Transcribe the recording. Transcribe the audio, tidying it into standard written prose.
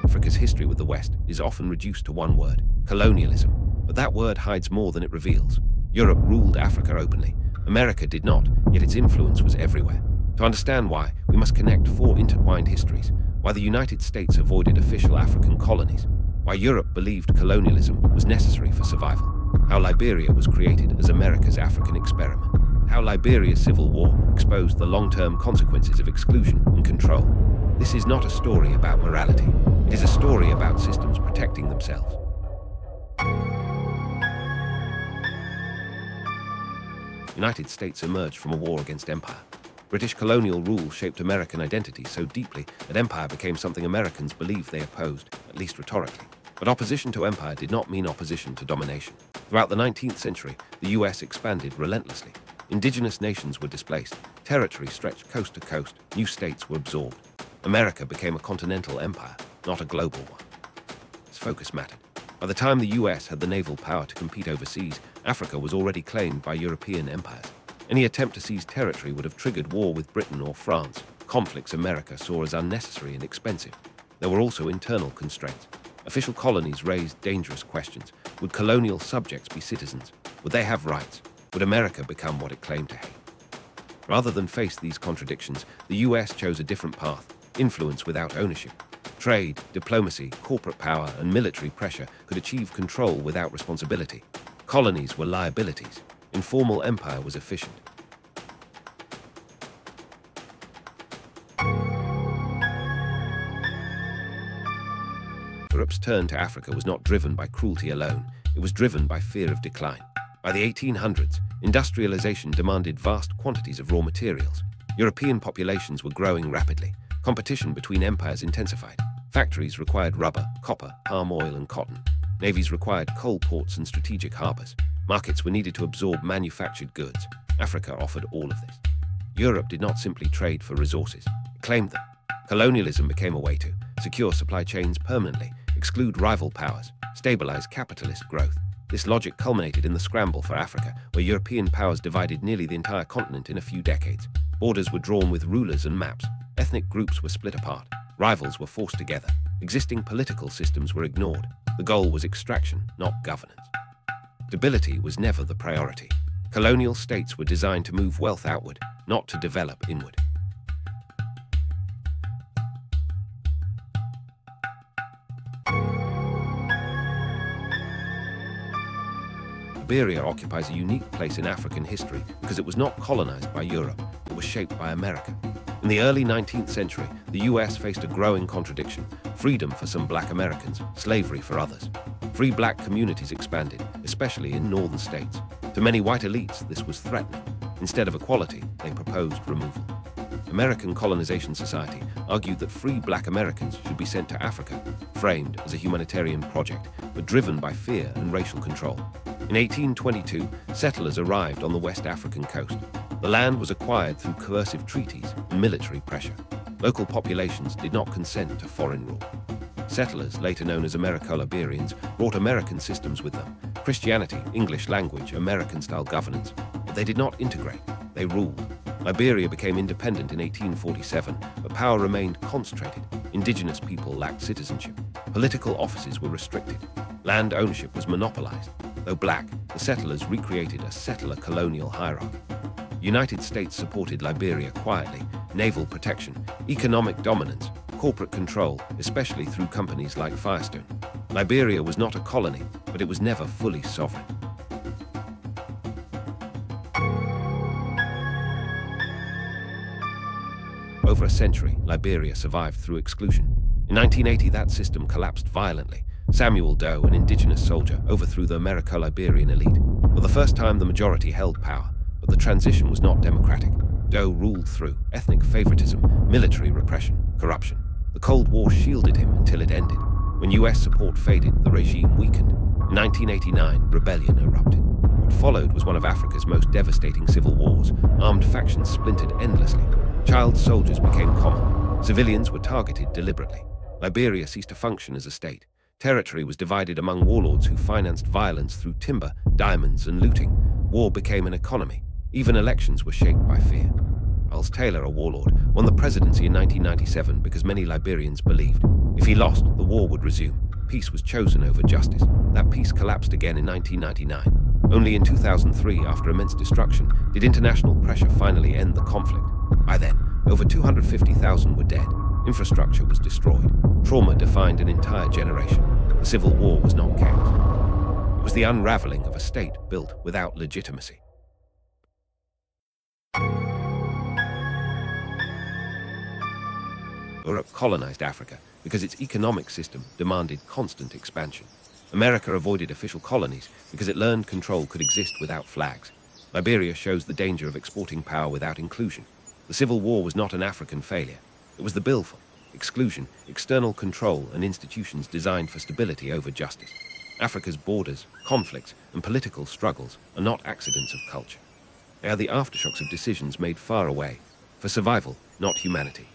Africa's history with the West is often reduced to one word: colonialism. But that word hides more than it reveals. Europe ruled Africa openly. America did not, yet its influence was everywhere. To understand why, we must connect four intertwined histories: why the United States avoided official African colonies, why Europe believed colonialism was necessary for survival, how Liberia was created as America's African experiment, how Liberia's civil war exposed the long-term consequences of exclusion and control. This is not a story about morality. It is a story about systems protecting themselves. The United States emerged from a war against empire. British colonial rule shaped American identity so deeply that empire became something Americans believed they opposed, at least rhetorically. But opposition to empire did not mean opposition to domination. Throughout the 19th century, the US expanded relentlessly. Indigenous nations were displaced, territory stretched coast to coast, new states were absorbed. America became a continental empire, not a global one. Its focus mattered. By the time the US had the naval power to compete overseas, Africa was already claimed by European empires. Any attempt to seize territory would have triggered war with Britain or France, conflicts America saw as unnecessary and expensive. There were also internal constraints. Official colonies raised dangerous questions. Would colonial subjects be citizens? Would they have rights? Would America become what it claimed to hate? Rather than face these contradictions, the US chose a different path: influence without ownership. Trade, diplomacy, corporate power, and military pressure could achieve control without responsibility. Colonies were liabilities. Informal empire was efficient. Europe's turn to Africa was not driven by cruelty alone. It was driven by fear of decline. By the 1800s, industrialization demanded vast quantities of raw materials. European populations were growing rapidly. Competition between empires intensified. Factories required rubber, copper, palm oil, and cotton. Navies required coal ports and strategic harbors. Markets were needed to absorb manufactured goods. Africa offered all of this. Europe did not simply trade for resources. It claimed them. Colonialism became a way to secure supply chains permanently, exclude rival powers, stabilize capitalist growth. This logic culminated in the scramble for Africa, where European powers divided nearly the entire continent in a few decades. Borders were drawn with rulers and maps. Ethnic groups were split apart. Rivals were forced together. Existing political systems were ignored. The goal was extraction, not governance. Stability was never the priority. Colonial states were designed to move wealth outward, not to develop inward. Liberia occupies a unique place in African history because it was not colonized by Europe, it was shaped by America. In the early 19th century, the US faced a growing contradiction: freedom for some black Americans, slavery for others. Free black communities expanded, especially in northern states. To many white elites, this was threatening. Instead of equality, they proposed removal. American Colonization Society argued that free black Americans should be sent to Africa, framed as a humanitarian project, but driven by fear and racial control. In 1822, settlers arrived on the West African coast. The land was acquired through coercive treaties and military pressure. Local populations did not consent to foreign rule. Settlers, later known as Americo-Liberians, brought American systems with them: Christianity, English language, American-style governance. But they did not integrate, they ruled. Liberia became independent in 1847, but power remained concentrated. Indigenous people lacked citizenship. Political offices were restricted. Land ownership was monopolized. Though black, the settlers recreated a settler colonial hierarchy. The United States supported Liberia quietly: naval protection, economic dominance, corporate control, especially through companies like Firestone. Liberia was not a colony, but it was never fully sovereign. Over a century, Liberia survived through exclusion. In 1980, that system collapsed violently. Samuel Doe, an indigenous soldier, overthrew the Americo-Liberian elite. For the first time, the majority held power, but the transition was not democratic. Doe ruled through ethnic favoritism, military repression, corruption. The Cold War shielded him until it ended. When US support faded, the regime weakened. In 1989, rebellion erupted. What followed was one of Africa's most devastating civil wars. Armed factions splintered endlessly. Child soldiers became common. Civilians were targeted deliberately. Liberia ceased to function as a state. Territory was divided among warlords who financed violence through timber, diamonds, and looting. War became an economy. Even elections were shaped by fear. Charles Taylor, a warlord, won the presidency in 1997 because many Liberians believed If he lost, the war would resume. Peace was chosen over justice. That peace collapsed again in 1999. Only in 2003, after immense destruction, did international pressure finally end the conflict. By then, over 250,000 were dead. Infrastructure was destroyed. Trauma defined an entire generation. The Civil War was not chaos. It was the unraveling of a state built without legitimacy. Europe colonized Africa because its economic system demanded constant expansion. America avoided official colonies because it learned control could exist without flags. Liberia shows the danger of exporting power without inclusion. The Civil War was not an African failure. It was the bill for exclusion, external control, and institutions designed for stability over justice. Africa's borders, conflicts, and political struggles are not accidents of culture. They are the aftershocks of decisions made far away, for survival, not humanity.